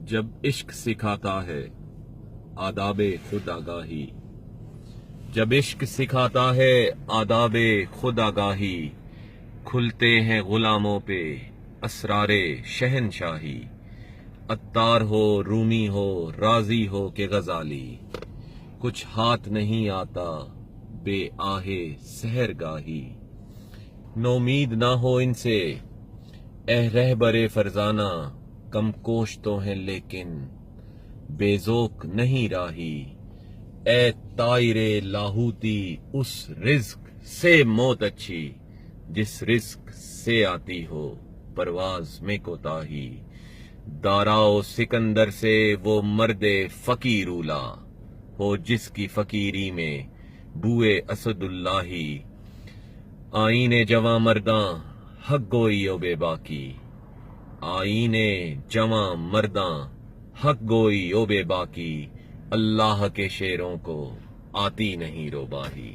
جب عشق سکھاتا ہے آداب خود آگاہی، جب عشق سکھاتا ہے آداب خود آگاہی، کھلتے ہیں غلاموں پہ اسرار شہنشاہی، عطار ہو رومی ہو رازی ہو کہ غزالی، کچھ ہاتھ نہیں آتا بے آہ سحر گاہی، نومید نہ ہو ان سے اے رہبر فرزانہ، کم کوش تو ہیں لیکن بے ذوق نہیں راہی، اے طائر لاہوتی اس رزق سے موت اچھی جس رزق سے آتی ہو پرواز میں کوتاہی، داراؤ سکندر سے وہ مرد فقیر اولا ہو جس کی فقیری میں بوئے اسد اللہ، آئین جواں مرداں حق گوئی و بے باکی، آئین جواں مرداں حق گوئی و بے باکی، اللہ کے شیروں کو آتی نہیں روباہی۔